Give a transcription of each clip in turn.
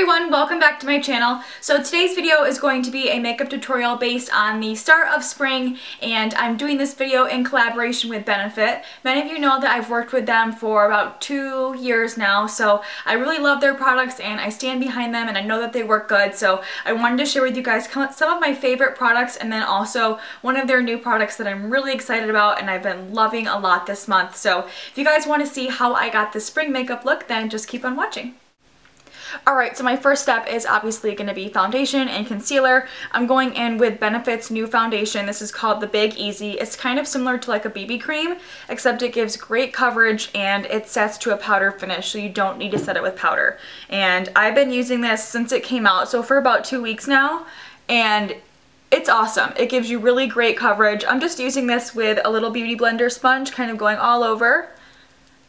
everyone, welcome back to my channel. So today's video is going to be a makeup tutorial based on the start of spring, and I'm doing this video in collaboration with Benefit. Many of you know that I've worked with them for about 2 years now, so I really love their products and I stand behind them and I know that they work good, so I wanted to share with you guys some of my favorite products and then also one of their new products that I'm really excited about and I've been loving a lot this month. So if you guys want to see how I got the spring makeup look, then just keep on watching. Alright, so my first step is obviously going to be foundation and concealer. I'm going in with Benefit's new foundation. This is called the Big Easy. It's kind of similar to like a BB cream, except it gives great coverage and it sets to a powder finish, so you don't need to set it with powder. And I've been using this since it came out, so for about 2 weeks now, and it's awesome. It gives you really great coverage. I'm just using this with a little beauty blender sponge, kind of going all over.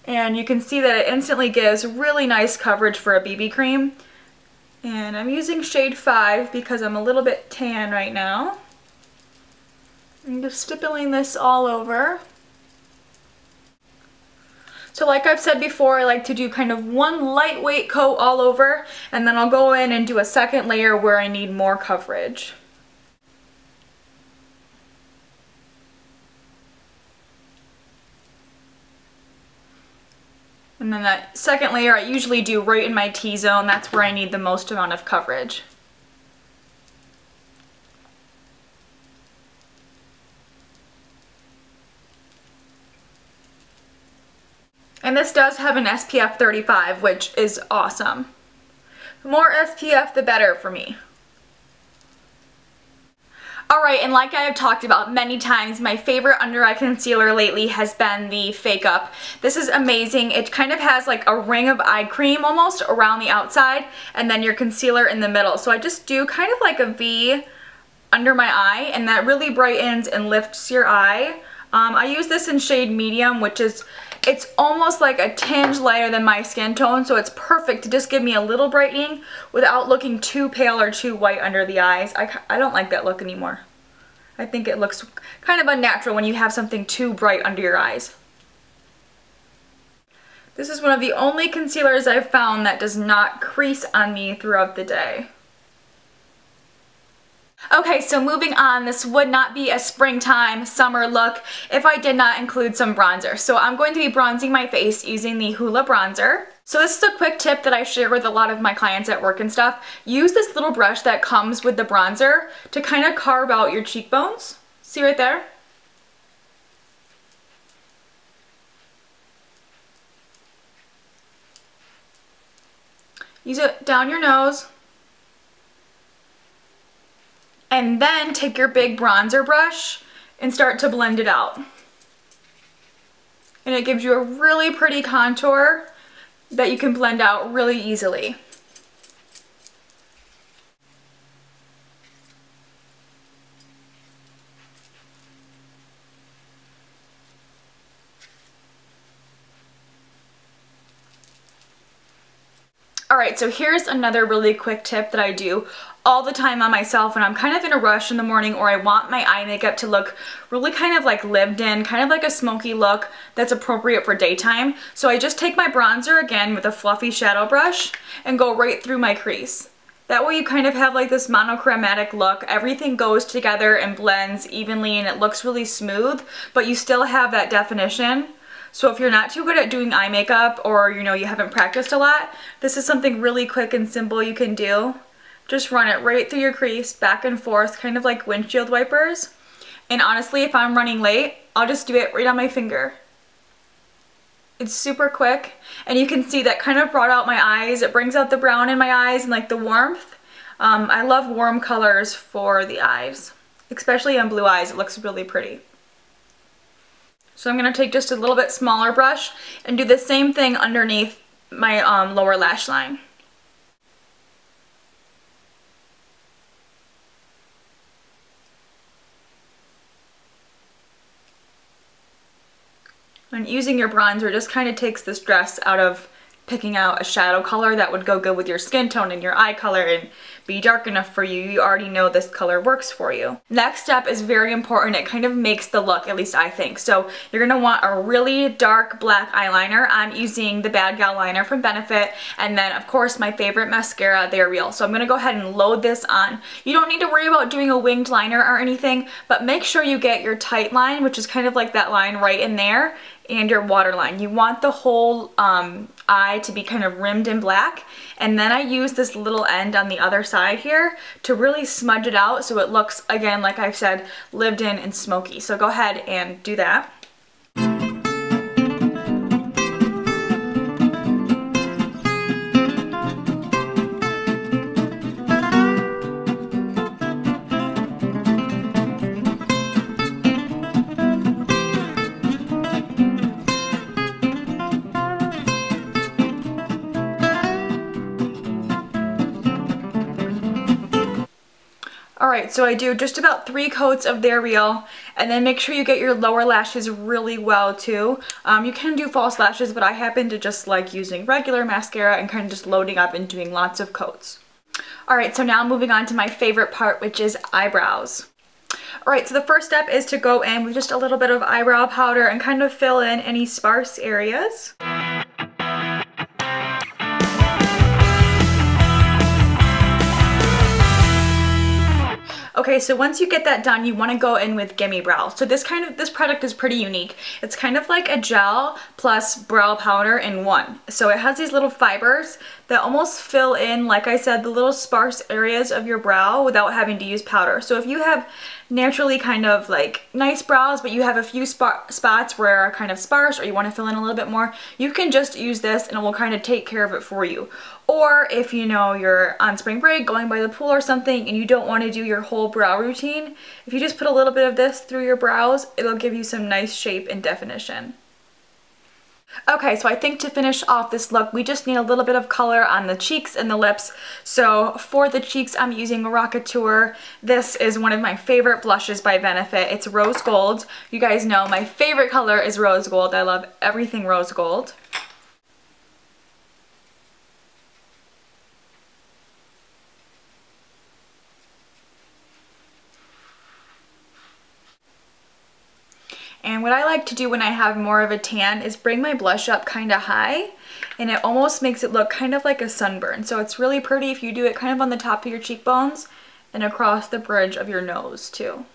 And you can see that it instantly gives really nice coverage for a BB cream. And I'm using shade 5 because I'm a little bit tan right now. I'm just stippling this all over. So like I've said before, I like to do kind of one lightweight coat all over, and then I'll go in and do a second layer where I need more coverage. And then that second layer I usually do right in my T-zone. That's where I need the most amount of coverage. And this does have an SPF 35, which is awesome. The more SPF, the better for me. Alright, and like I have talked about many times, my favorite under eye concealer lately has been the Fake Up. This is amazing. It kind of has like a ring of eye cream almost around the outside and then your concealer in the middle. So I just do kind of like a V under my eye, and that really brightens and lifts your eye. I use this in shade medium, which is, it's almost like a tinge lighter than my skin tone, so it's perfect to just give me a little brightening without looking too pale or too white under the eyes. I don't like that look anymore. I think it looks kind of unnatural when you have something too bright under your eyes. This is one of the only concealers I've found that does not crease on me throughout the day. Okay, so moving on, this would not be a springtime summer look if I did not include some bronzer. So I'm going to be bronzing my face using the Hoola bronzer. So this is a quick tip that I share with a lot of my clients at work and stuff. Use this little brush that comes with the bronzer to kind of carve out your cheekbones. See right there? Use it down your nose. And then take your big bronzer brush and start to blend it out. And it gives you a really pretty contour that you can blend out really easily. Alright, so here's another really quick tip that I do all the time on myself when I'm kind of in a rush in the morning, or I want my eye makeup to look really kind of like lived in, kind of like a smoky look that's appropriate for daytime. So I just take my bronzer again with a fluffy shadow brush and go right through my crease. That way you kind of have like this monochromatic look. Everything goes together and blends evenly and it looks really smooth, but you still have that definition. So if you're not too good at doing eye makeup, or you know you haven't practiced a lot, this is something really quick and simple you can do. Just run it right through your crease, back and forth, kind of like windshield wipers. And honestly, if I'm running late, I'll just do it right on my finger. It's super quick, and you can see that kind of brought out my eyes. It brings out the brown in my eyes and like the warmth. I love warm colors for the eyes, especially on blue eyes. It looks really pretty. So I'm going to take just a little bit smaller brush and do the same thing underneath my lower lash line. And using your bronzer just kind of takes the stress out of picking out a shadow color that would go good with your skin tone and your eye color and be dark enough for you. You already know this color works for you. Next step is very important. It kind of makes the look, at least I think. So you're gonna want a really dark black eyeliner. I'm using the Bad Gal liner from Benefit, and then of course my favorite mascara, They're Real. So I'm gonna go ahead and load this on. You don't need to worry about doing a winged liner or anything, but make sure you get your tight line, which is kind of like that line right in there, and your waterline. You want the whole eye to be kind of rimmed in black, and then I use this little end on the other side here to really smudge it out so it looks, again, like I've said, lived in and smoky. So go ahead and do that. Alright, so I do just about 3 coats of They're Real, and then make sure you get your lower lashes really well too. You can do false lashes, but I happen to just like using regular mascara and kind of just loading up and doing lots of coats. Alright, so now moving on to my favorite part, which is eyebrows. Alright, so the first step is to go in with just a little bit of eyebrow powder and kind of fill in any sparse areas. Okay, so once you get that done, you want to go in with GimMe Brow. So this product is pretty unique. It's kind of like a gel plus brow powder in one. So it has these little fibers that almost fill in, like I said, the little sparse areas of your brow without having to use powder. So if you have naturally kind of like nice brows, but you have a few spots where are kind of sparse, or you want to fill in a little bit more, you can just use this and it will kind of take care of it for you. Or if you know you're on spring break going by the pool or something and you don't want to do your whole brow routine, if you just put a little bit of this through your brows, it'll give you some nice shape and definition. Okay, so I think to finish off this look, we just need a little bit of color on the cheeks and the lips. So for the cheeks, I'm using Rockateur. This is one of my favorite blushes by Benefit. It's rose gold. You guys know my favorite color is rose gold. I love everything rose gold. And what I like to do when I have more of a tan is bring my blush up kind of high, and it almost makes it look kind of like a sunburn. So it's really pretty if you do it kind of on the top of your cheekbones and across the bridge of your nose too.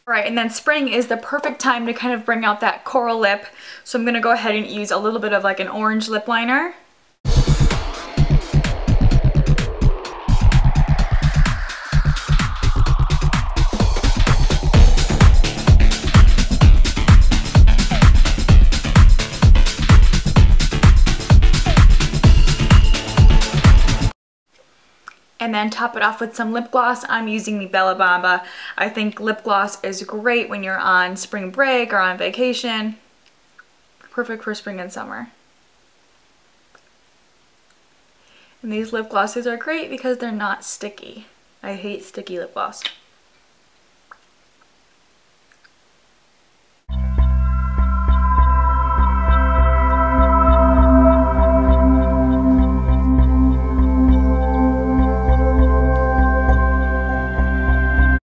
Alright, and then spring is the perfect time to kind of bring out that coral lip. So I'm going to go ahead and use a little bit of like an orange lip liner. And then top it off with some lip gloss. I'm using the Bella Bamba. I think lip gloss is great when you're on spring break or on vacation. Perfect for spring and summer. And these lip glosses are great because they're not sticky. I hate sticky lip gloss.